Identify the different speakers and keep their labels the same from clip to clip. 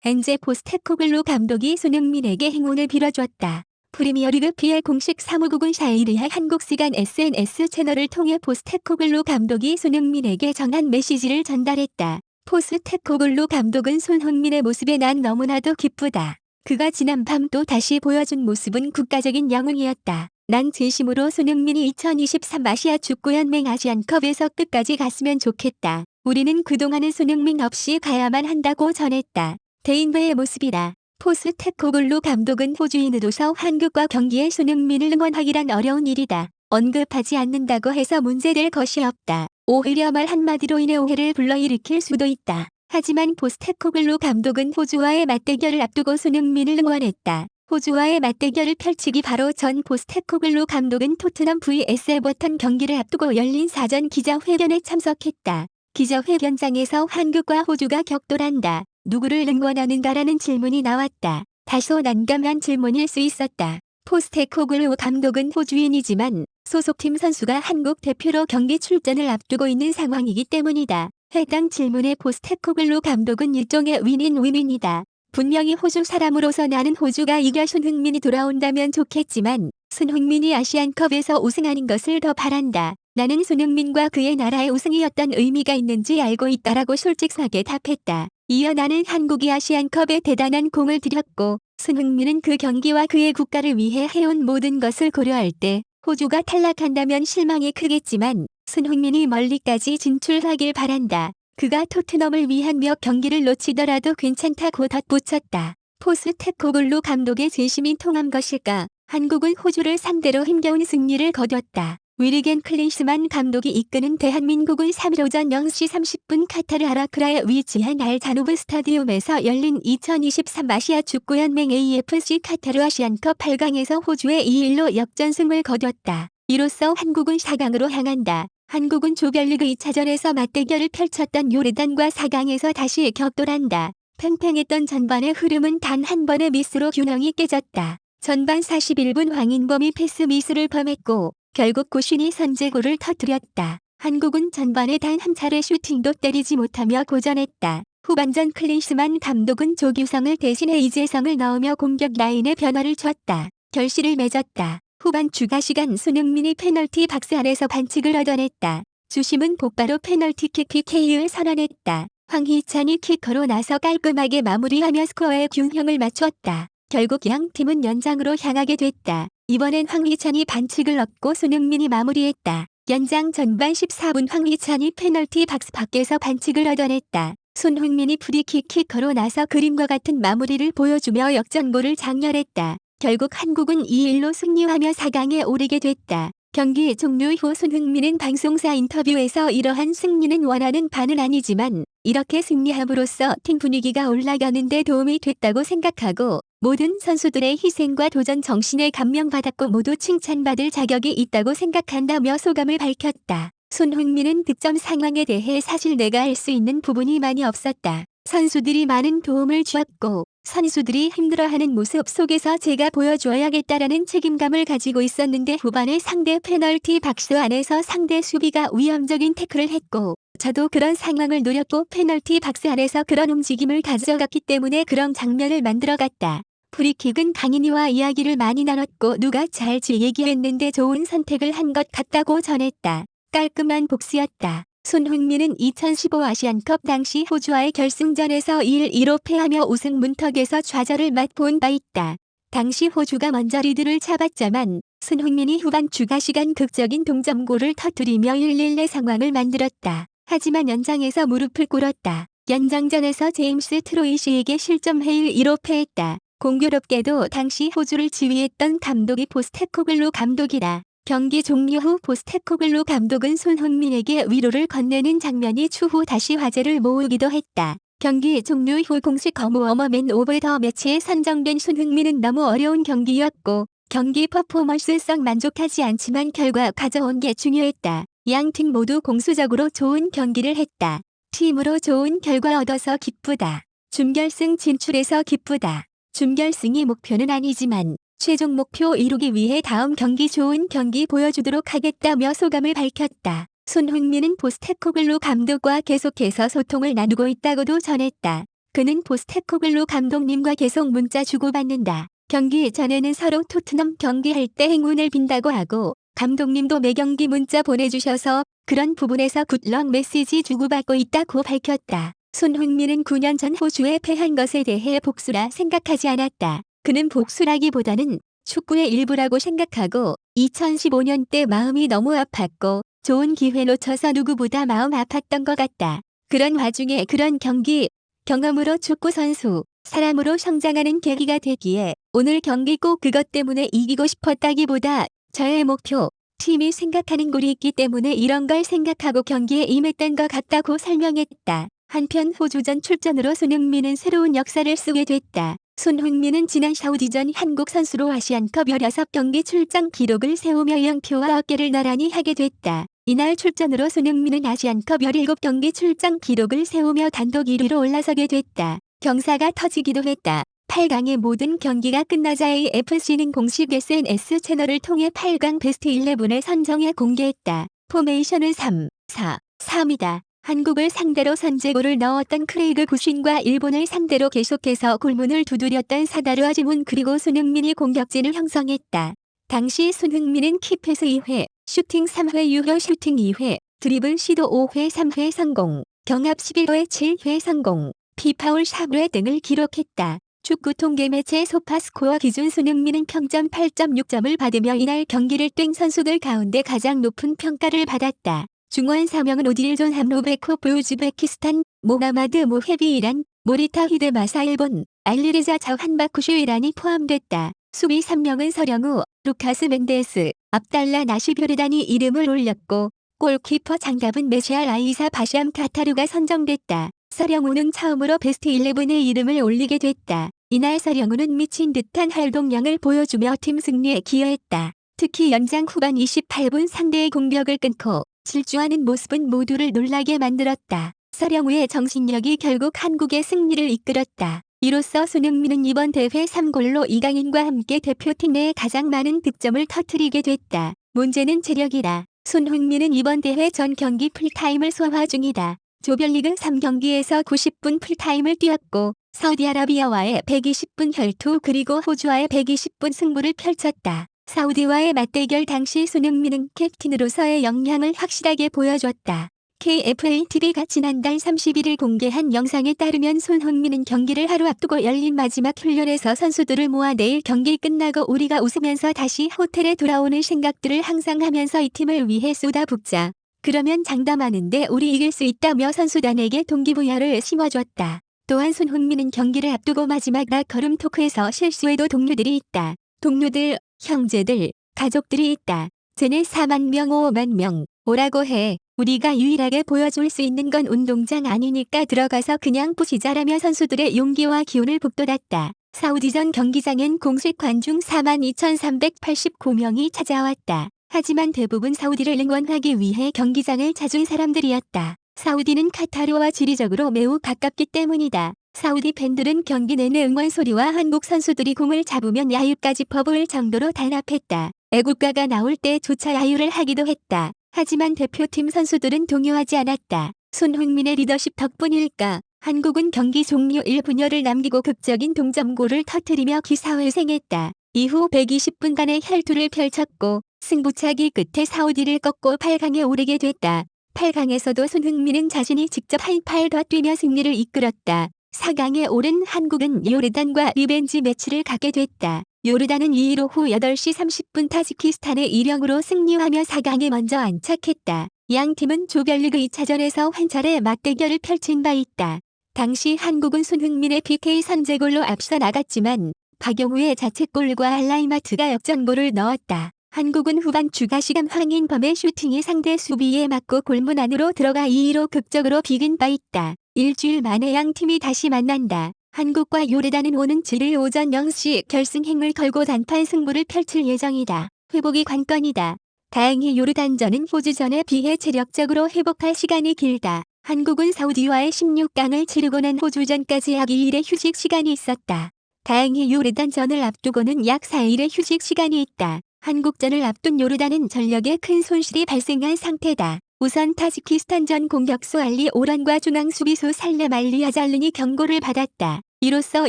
Speaker 1: 엔제 포스테코글루 감독이 손흥민에게 행운을 빌어줬다. 프리미어리그 PL 공식 사무국은 4일 한국 시간 SNS 채널을 통해 포스테코글루 감독이 손흥민에게 전한 메시지를 전달했다. 포스테코글루 감독은 손흥민의 모습에 난 너무나도 기쁘다. 그가 지난밤 또 다시 보여준 모습은 국가적인 영웅이었다. 난 진심으로 손흥민이 2023 아시아 축구연맹 아시안컵에서 끝까지 갔으면 좋겠다. 우리는 그동안은 손흥민 없이 가야만 한다고 전했다. 대인배의 모습이다. 포스테코글루 감독은 호주인으로서 한국과 경기에 손흥민을 응원하기란 어려운 일이다. 언급하지 않는다고 해서 문제될 것이 없다. 오히려 말 한마디로 인해 오해를 불러일으킬 수도 있다. 하지만 포스테코글루 감독은 호주와의 맞대결을 앞두고 손흥민을 응원했다. 호주와의 맞대결을 펼치기 바로 전 포스테코글루 감독은 토트넘 vs 에버턴 경기를 앞두고 열린 사전 기자회견에 참석했다. 기자회견장에서 한국과 호주가 격돌한다. 누구를 응원하는가라는 질문이 나왔다. 다소 난감한 질문일 수 있었다. 포스테코글루 감독은 호주인이지만 소속팀 선수가 한국 대표로 경기 출전을 앞두고 있는 상황이기 때문이다. 해당 질문에 포스테코글루 감독은 일종의 윈윈이다. 분명히 호주 사람으로서 나는 호주가 이겨 손흥민이 돌아온다면 좋겠지만 손흥민이 아시안컵에서 우승하는 것을 더 바란다. 나는 손흥민과 그의 나라의 우승이 어떤 의미가 있는지 알고 있다라고 솔직하게 답했다. 이어 나는 한국이 아시안컵에 대단한 공을 들였고 손흥민은 그 경기와 그의 국가를 위해 해온 모든 것을 고려할 때 호주가 탈락한다면 실망이 크겠지만 손흥민이 멀리까지 진출하길 바란다. 그가 토트넘을 위한 몇 경기를 놓치더라도 괜찮다고 덧붙였다. 포스테코글루 감독의 진심이 통한 것일까? 한국은 호주를 상대로 힘겨운 승리를 거뒀다. 위리겐 클린스만 감독이 이끄는 대한민국은 3일 오전 0시 30분 카타르 아라크라에 위치한 알 자누브 스타디움에서 열린 2023 아시아 축구연맹 AFC 카타르 아시안컵 8강에서 호주에 2-1로 역전승을 거뒀다. 이로써 한국은 4강으로 향한다. 한국은 조별리그 2차전에서 맞대결을 펼쳤던 요르단과 4강에서 다시 격돌한다. 팽팽했던 전반의 흐름은 단 한 번의 미스로 균형이 깨졌다. 전반 41분 황인범이 패스 미스를 범했고 결국 고신이 선제골을 터뜨렸다. 한국은 전반에 단 한 차례 슈팅도 때리지 못하며 고전했다. 후반전 클린스만 감독은 조규성을 대신해 이재성을 넣으며 공격 라인에 변화를 줬다. 결실을 맺었다. 후반 추가 시간 손흥민이 페널티 박스 안에서 반칙을 얻어냈다. 주심은 곧바로 페널티킥 PK를 선언했다. 황희찬이 키커로 나서 깔끔하게 마무리하며 스코어의 균형을 맞췄다. 결국 양 팀은 연장으로 향하게 됐다. 이번엔 황희찬이 반칙을 얻고 손흥민이 마무리했다. 연장 전반 14분 황희찬이 페널티 박스 밖에서 반칙을 얻어냈다. 손흥민이 프리킥 키커로 나서 그림과 같은 마무리를 보여주며 역전골을 장렬했다. 결국 한국은 2-1로 승리하며 4강에 오르게 됐다. 경기 종료 후 손흥민은 방송사 인터뷰에서 이러한 승리는 원하는 바는 아니지만 이렇게 승리함으로써 팀 분위기가 올라가는 데 도움이 됐다고 생각하고 모든 선수들의 희생과 도전 정신에 감명받았고 모두 칭찬받을 자격이 있다고 생각한다며 소감을 밝혔다. 손흥민은 득점 상황에 대해 사실 내가 할 수 있는 부분이 많이 없었다. 선수들이 많은 도움을 주었고 선수들이 힘들어하는 모습 속에서 제가 보여줘야겠다라는 책임감을 가지고 있었는데 후반에 상대 페널티 박스 안에서 상대 수비가 위험적인 태클을 했고 저도 그런 상황을 노렸고 페널티 박스 안에서 그런 움직임을 가져갔기 때문에 그런 장면을 만들어갔다. 프리킥은 강인이와 이야기를 많이 나눴고 누가 잘지 얘기했는데 좋은 선택을 한 것 같다고 전했다. 깔끔한 복수였다. 손흥민은 2015 아시안컵 당시 호주와의 결승전에서 1-2로 패하며 우승 문턱에서 좌절을 맛본 바 있다. 당시 호주가 먼저 리드를 잡았지만 손흥민이 후반 추가 시간 극적인 동점골을 터뜨리며 1-1의 상황을 만들었다. 하지만 연장에서 무릎을 꿇었다. 연장전에서 제임스 트로이시에게 실점해 1-2로 패했다. 공교롭게도 당시 호주를 지휘했던 감독이 포스테코글루 감독이다. 경기 종료 후 포스테코글루 감독은 손흥민에게 위로를 건네는 장면이 추후 다시 화제를 모으기도 했다. 경기 종료 후 공식 워머맨 오브 더 매치에 선정된 손흥민은 너무 어려운 경기였고 경기 퍼포먼스성 만족하지 않지만 결과 가져온 게 중요했다. 양팀 모두 공수적으로 좋은 경기를 했다. 팀으로 좋은 결과 얻어서 기쁘다. 준결승 진출해서 기쁘다. 준결승이 목표는 아니지만 최종 목표 이루기 위해 다음 경기 좋은 경기 보여주도록 하겠다며 소감을 밝혔다. 손흥민은 포스테코글루 감독과 계속해서 소통을 나누고 있다고도 전했다. 그는 포스테코글루 감독님과 계속 문자 주고받는다. 경기 전에는 서로 토트넘 경기할 때 행운을 빈다고 하고 감독님도 매경기 문자 보내주셔서 그런 부분에서 굿럭 메시지 주고받고 있다고 밝혔다. 손흥민은 9년 전 호주에 패한 것에 대해 복수라 생각하지 않았다. 그는 복수라기보다는 축구의 일부라고 생각하고 2015년 때 마음이 너무 아팠고 좋은 기회 놓쳐서 누구보다 마음 아팠던 것 같다. 그런 와중에 그런 경기 경험으로 축구 선수, 사람으로 성장하는 계기가 되기에 오늘 경기 꼭 그것 때문에 이기고 싶었다기보다 저의 목표, 팀이 생각하는 골이 있기 때문에 이런 걸 생각하고 경기에 임했던 것 같다고 설명했다. 한편 호주전 출전으로 손흥민은 새로운 역사를 쓰게 됐다. 손흥민은 지난 사우디전 한국 선수로 아시안컵 16경기 출전 기록을 세우며 영표와 어깨를 나란히 하게 됐다. 이날 출전으로 손흥민은 아시안컵 17경기 출전 기록을 세우며 단독 1위로 올라서게 됐다. 경사가 터지기도 했다. 8강의 모든 경기가 끝나자 AFC는 공식 SNS 채널을 통해 8강 베스트 11을 선정해 공개했다. 포메이션은 3-4-3이다. 한국을 상대로 선제골을 넣었던 크레이그 구신과 일본을 상대로 계속해서 골문을 두드렸던 사다르 아지문 그리고 손흥민이 공격진을 형성했다. 당시 손흥민은 키패스 2회, 슈팅 3회 유효 슈팅 2회, 드리블 시도 5회 3회 성공, 경합 11회 7회 성공, 피파울 4회 등을 기록했다. 축구 통계 매체 소파스코어 기준 손흥민은 평점 8.6점을 받으며 이날 경기를 뛴 선수들 가운데 가장 높은 평가를 받았다. 중원 4명은 오딜존 함로베코프 우즈베키스탄, 모하마드 모헤비 이란, 모리타 히데마사 일본, 알리리자 자한바쿠슈 이란이 포함됐다. 수비 3명은 서령우, 루카스 멘데스, 압달라 나시교르단이 이름을 올렸고 골키퍼 장갑은 메시알 아이사 바샴 카타루가 선정됐다. 서령우는 처음으로 베스트 11에 이름을 올리게 됐다. 이날 서령우는 미친 듯한 활동량을 보여주며 팀 승리에 기여했다. 특히 연장 후반 28분 상대의 공격을 끊고 질주하는 모습은 모두를 놀라게 만들었다. 서령우의 정신력이 결국 한국의 승리를 이끌었다. 이로써 손흥민은 이번 대회 3골로 이강인과 함께 대표팀 내에 가장 많은 득점을 터뜨리게 됐다. 문제는 체력이다. 손흥민은 이번 대회 전 경기 풀타임을 소화 중이다. 조별리그 3경기에서 90분 풀타임을 뛰었고 사우디아라비아와의 120분 혈투 그리고 호주와의 120분 승부를 펼쳤다. 사우디와의 맞대결 당시 손흥민은 캡틴으로서의 역량을 확실하게 보여줬다. KFATV가 지난달 31일 공개한 영상에 따르면 손흥민은 경기를 하루 앞두고 열린 마지막 훈련에서 선수들을 모아 내일 경기 끝나고 우리가 웃으면서 다시 호텔에 돌아오는 생각들을 항상 하면서 이 팀을 위해 쏟아붓자. 그러면 장담하는데 우리 이길 수 있다며 선수단에게 동기부여를 심어줬다. 또한 손흥민은 경기를 앞두고 마지막 락걸음 토크에서 실수에도 동료들이 있다. 동료들, 형제들, 가족들이 있다. 쟤네 4만 명 5만 명 오라고 해. 우리가 유일하게 보여줄 수 있는 건 운동장 아니니까 들어가서 그냥 부시자라며 선수들의 용기와 기운을 북돋았다. 사우디전 경기장엔 공식 관중 42,389명이 찾아왔다. 하지만 대부분 사우디를 응원하기 위해 경기장을 찾은 사람들이었다. 사우디는 카타르와 지리적으로 매우 가깝기 때문이다. 사우디 팬들은 경기 내내 응원 소리와 한국 선수들이 공을 잡으면 야유까지 퍼부을 정도로 단합했다. 애국가가 나올 때조차 야유를 하기도 했다. 하지만 대표팀 선수들은 동요하지 않았다. 손흥민의 리더십 덕분일까? 한국은 경기 종료 1분여를 남기고 극적인 동점골을 터뜨리며 기사회생했다. 이후 120분간의 혈투를 펼쳤고 승부차기 끝에 사우디를 꺾고 8강에 오르게 됐다. 8강에서도 손흥민은 자신이 직접 한 팔 더 뛰며 승리를 이끌었다. 4강에 오른 한국은 요르단과 리벤지 매치를 갖게 됐다. 요르단은 2-1 후 8시 30분 타지키스탄의 1-0으로 승리하며 4강에 먼저 안착했다. 양 팀은 조별리그 2차전에서 한 차례 맞대결을 펼친 바 있다. 당시 한국은 손흥민의 PK 선제골로 앞서 나갔지만 박용우의 자책골과 알라이마트가 역전골을 넣었다. 한국은 후반 추가 시간 황인범의 슈팅이 상대 수비에 맞고 골문 안으로 들어가 2-2로 극적으로 비긴 바 있다. 일주일 만에 양 팀이 다시 만난다. 한국과 요르단은 오는 7일 오전 0시 결승행을 걸고 단판 승부를 펼칠 예정이다. 회복이 관건이다. 다행히 요르단전은 호주전에 비해 체력적으로 회복할 시간이 길다. 한국은 사우디와의 16강을 치르고 난 호주전까지 약 2일의 휴식 시간이 있었다. 다행히 요르단전을 앞두고는 약 4일의 휴식 시간이 있다. 한국전을 앞둔 요르단은 전력에 큰 손실이 발생한 상태다. 우선 타지키스탄전 공격수 알리 오란과 중앙 수비수 살렘 알리아잘른이 경고를 받았다. 이로써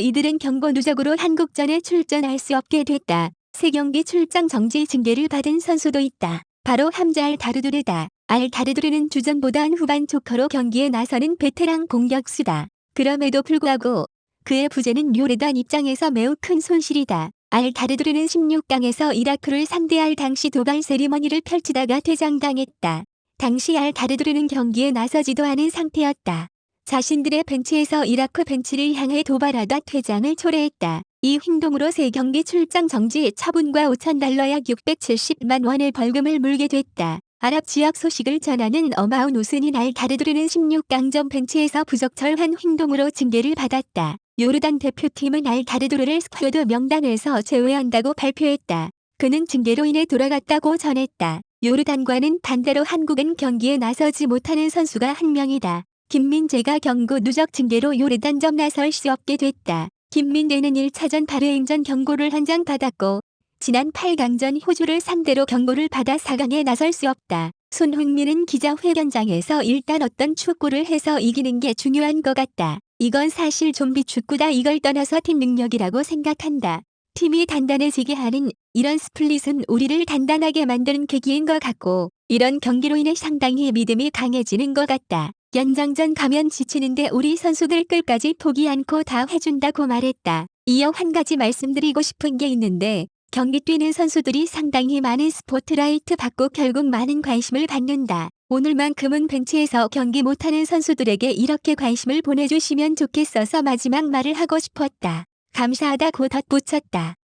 Speaker 1: 이들은 경고 누적으로 한국전에 출전할 수 없게 됐다. 3경기 출장 정지 징계를 받은 선수도 있다. 바로 함자 알 다르두르다. 알 다르두르는 주전보단 후반 조커로 경기에 나서는 베테랑 공격수다. 그럼에도 불구하고 그의 부재는 요르단 입장에서 매우 큰 손실이다. 알 다르두르는 16강에서 이라크를 상대할 당시 도발 세리머니를 펼치다가 퇴장당했다. 당시 알 다르두르는 경기에 나서지도 않은 상태였다. 자신들의 벤치에서 이라크 벤치를 향해 도발하다 퇴장을 초래했다. 이 행동으로 3경기 출장 정지 처분과 5,000달러 약 670만 원의 벌금을 물게 됐다. 아랍 지역 소식을 전하는 어마운 우스닌 알 다르두르는 16강전 벤치에서 부적절한 행동으로 징계를 받았다. 요르단 대표팀은 알 다르두르를 스쿼드 명단에서 제외한다고 발표했다. 그는 징계로 인해 돌아갔다고 전했다. 요르단과는 반대로 한국은 경기에 나서지 못하는 선수가 한 명이다. 김민재가 경고 누적 징계로 요르단전 나설 수 없게 됐다. 김민재는 1차전 바르인전 경고를 한 장 받았고 지난 8강전 호주를 상대로 경고를 받아 4강에 나설 수 없다. 손흥민은 기자회견장에서 일단 어떤 축구를 해서 이기는 게 중요한 것 같다. 이건 사실 좀비 축구다. 이걸 떠나서 팀 능력이라고 생각한다. 팀이 단단해지게 하는 이런 스플릿은 우리를 단단하게 만드는 계기인 것 같고 이런 경기로 인해 상당히 믿음이 강해지는 것 같다. 연장전 가면 지치는데 우리 선수들 끝까지 포기 않고 다 해준다고 말했다. 이어 한 가지 말씀드리고 싶은 게 있는데 경기 뛰는 선수들이 상당히 많은 스포트라이트 받고 결국 많은 관심을 받는다. 오늘만큼은 벤치에서 경기 못하는 선수들에게 이렇게 관심을 보내주시면 좋겠어서 마지막 말을 하고 싶었다. 감사하다고 덧붙였다.